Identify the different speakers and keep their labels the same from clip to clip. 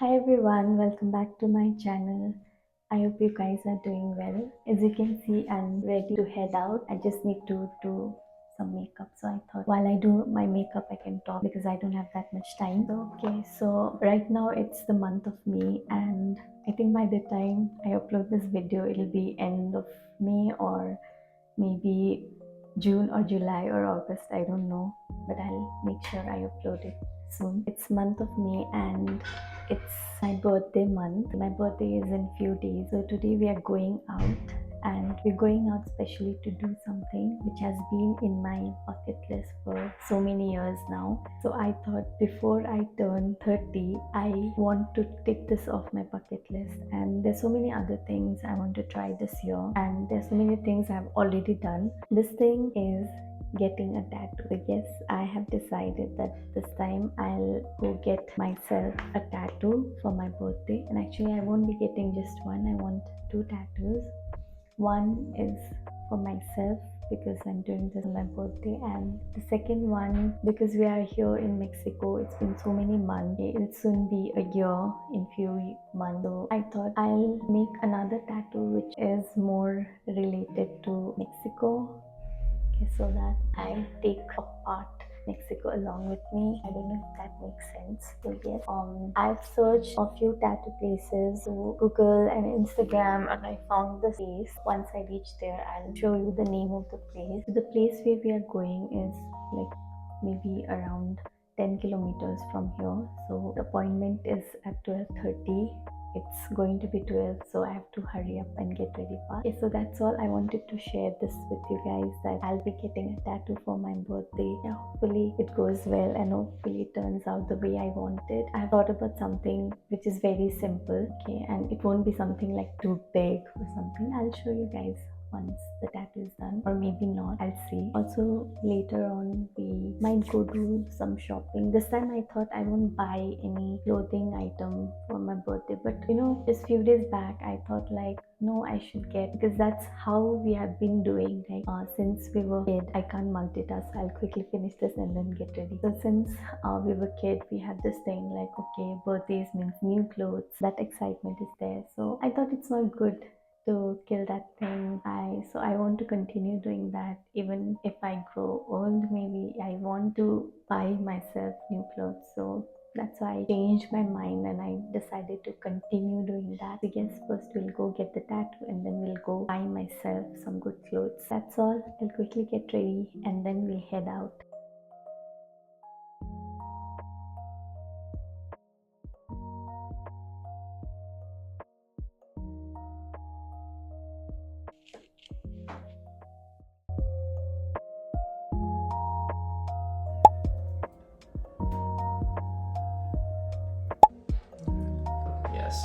Speaker 1: Hi everyone, welcome back to my channel. I hope you guys are doing well. As you can see, I'm ready to head out. I just need to do some makeup. So I thought while I do my makeup, I can talk because I don't have that much time. So right now it's the month of May, and I think by the time I upload this video, it'll be end of May or maybe June or July or August. I don't know, but I'll make sure I upload it soon. It's month of May and it's my birthday month. My birthday is in few days. So today we are going out, and we're going out specially to do something which has been in my bucket list for so many years now. So I thought before I turn 30, I want to take this off my bucket list. And there's so many other things I want to try this year, and there's so many things I've already done. This thing is getting a tattoo. So yes, I have decided that this time I'll go get myself a tattoo for my birthday. And actually I won't be getting just one, I want two tattoos. One is for myself because I'm doing this on my birthday, and the second one because we are here in Mexico. It's been so many months. It'll soon be a year in few months. So I thought I'll make another tattoo which is more related to Mexico. Okay, so that I take a part Mexico along with me. I don't know if that makes sense. So yes, I've searched a few tattoo places to Google and Instagram, and I found this place. Once I reach there, I'll show you the name of the place. The place where we are going is like maybe around 10 kilometers from here. So the appointment is at 12:30. It's going to be 12, so I have to hurry up and get ready fast. Okay, so that's all. I wanted to share this with you guys, that I'll be getting a tattoo for my birthday. Yeah, hopefully it goes well and hopefully it turns out the way I wanted. I thought about something which is very simple, okay, and it won't be something like too big or something. I'll show you guys once the tattoo is done, or maybe not, I'll see. Also later on we might go do some shopping. This time I thought I won't buy any clothing item for my birthday, but just few days back I thought like, no, I should get, because that's how we have been doing, like since we were kid. I can't multitask. I'll quickly finish this and then get ready. So since we were kid, we had this thing like, okay, birthdays means new clothes. That excitement is there. So I thought it's not good to kill that thing. I want to continue doing that. Even if I grow old, maybe I want to buy myself new clothes. So that's why I changed my mind and I decided to continue doing that. I guess first we'll go get the tattoo and then we'll go buy myself some good clothes. That's all. I'll quickly get ready and then we'll head out.
Speaker 2: Yes.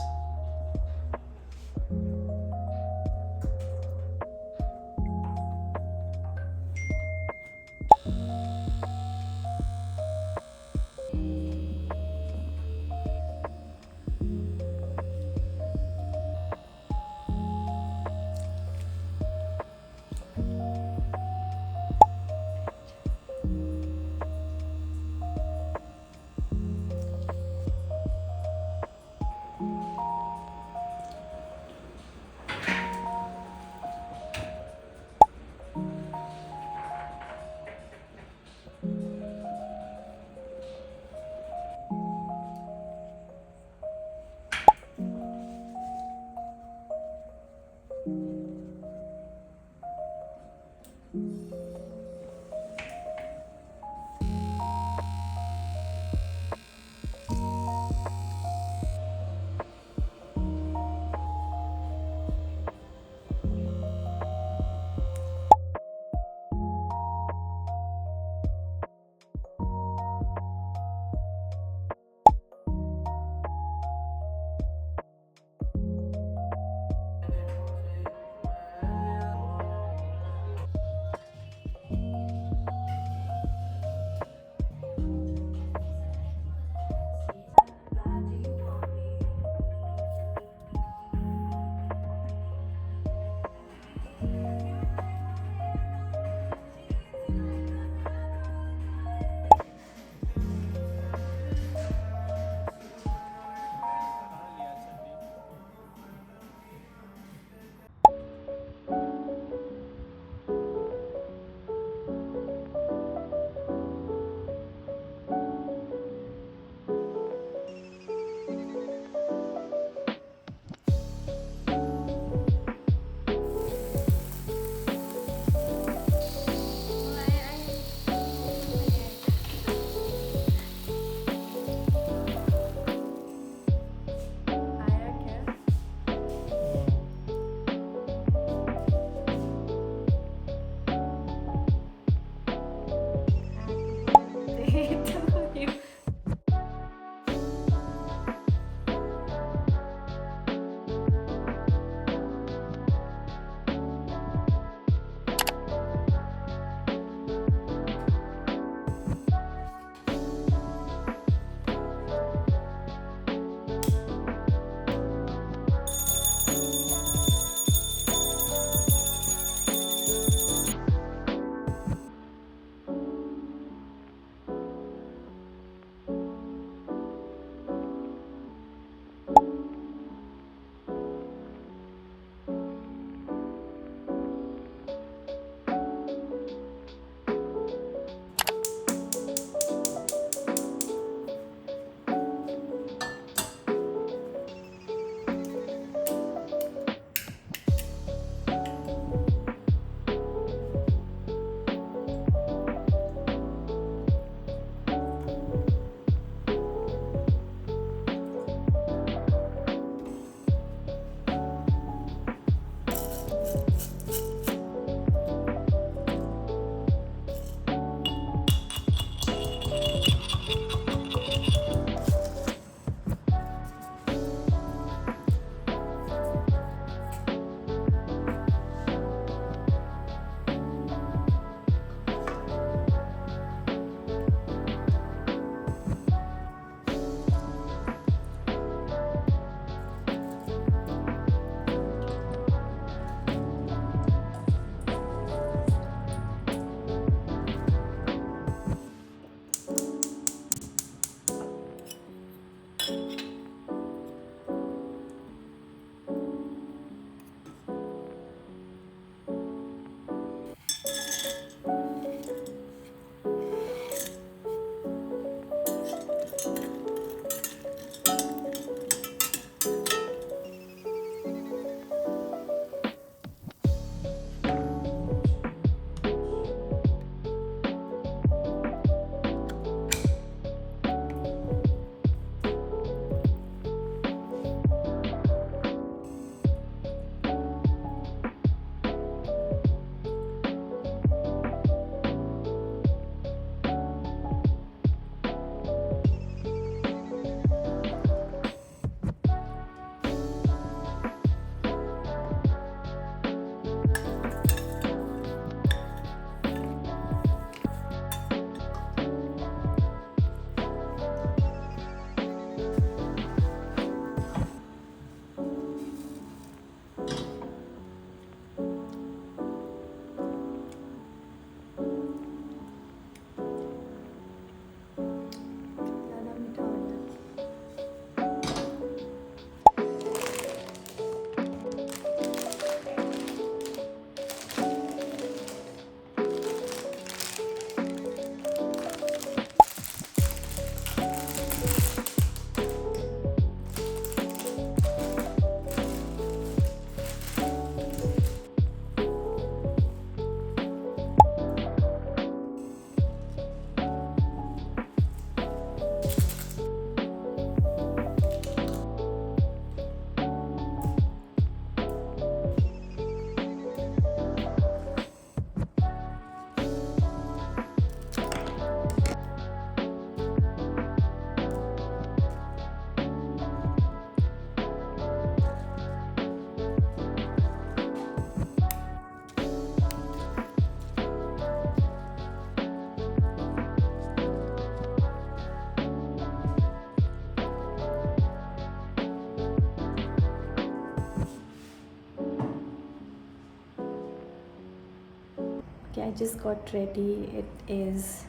Speaker 1: I just got ready. It is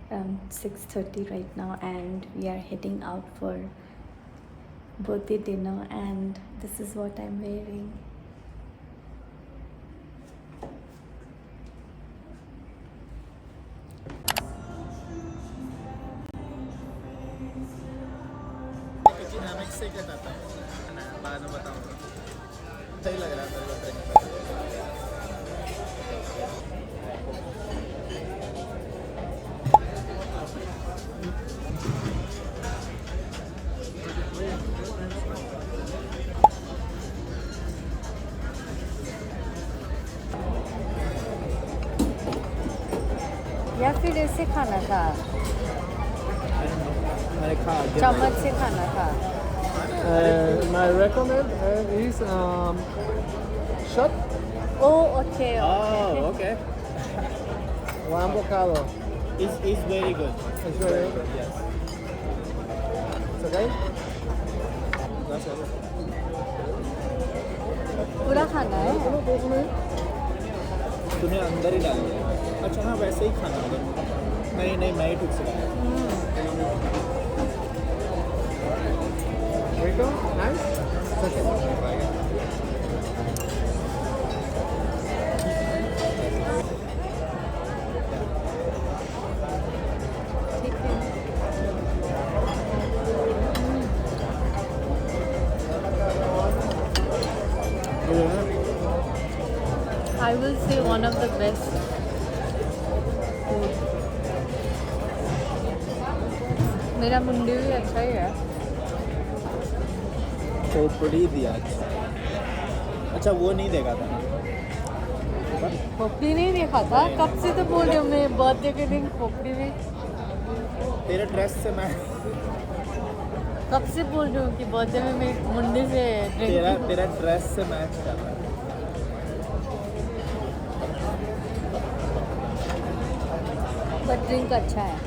Speaker 1: 6:30 right now, and we are heading out for birthday dinner, and this is what I'm wearing.
Speaker 2: से क्या आता है बाद में बताऊंगा सही लग रहा है मेरे को
Speaker 3: या फिर ऐसे खाना था,
Speaker 2: मैंने खा
Speaker 3: चम्मच से खाना था.
Speaker 2: my recommend is shot
Speaker 3: Oh, okay, okay.
Speaker 2: okay
Speaker 4: One bocado.
Speaker 2: is very good
Speaker 4: It's very good.
Speaker 2: yes
Speaker 4: It's okay?
Speaker 2: that's it
Speaker 3: पूरा खाना है.
Speaker 2: तुम्हें अंदर ही डाल दिया अच्छा हाँ वैसे ही खाना होगा नहीं नहीं मैं ही ठीक से खाया
Speaker 4: Rico? Nice? It's okay.
Speaker 3: ठीक है. I will say one of the best food. मेरा मुंडी भी अच्छा ही है.
Speaker 2: खोपड़ी दिया अच्छा वो नहीं देगा था
Speaker 3: खोपड़ी नहीं देखा था. कब से तो बोल रही हूँ मैं बर्थडे के दिन खोपड़ी में.
Speaker 2: तेरे ड्रेस से मैं
Speaker 3: कब से बोल रही हूँ कि बर्थडे में मैं मुंडी से
Speaker 2: तेरा
Speaker 3: ड्रिंक.
Speaker 2: तेरा ड्रेस से मैच कर रहा है
Speaker 3: बट ड्रिंक अच्छा है.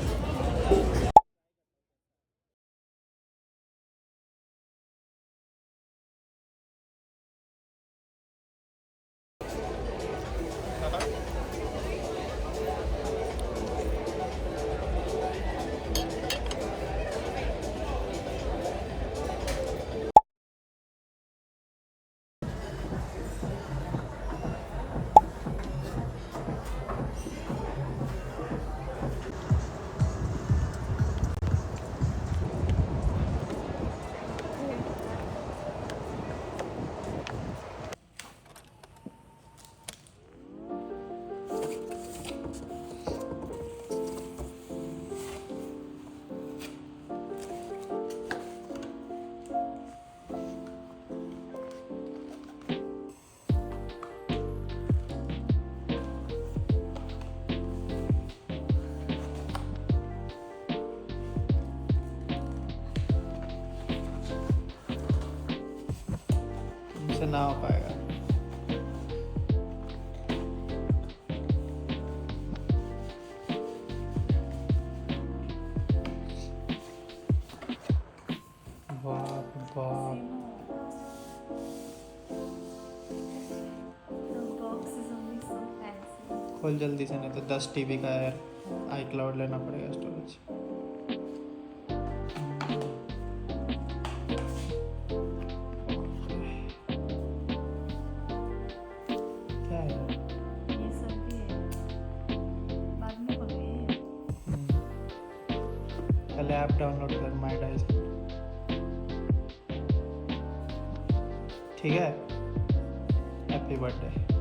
Speaker 2: तुमसे ना हो पाएगा बाप बाप
Speaker 1: The box is only so fancy.
Speaker 2: खोल जल्दी से नहीं तो 10 टीबी का यार iCloud लेना पड़ेगा स्टोरेज क्या है
Speaker 1: ये सब भी है. बाद में बोलिए.
Speaker 2: पहले ऐप डाउनलोड कर माई डाइस ठीक है हैप्पी बर्थडे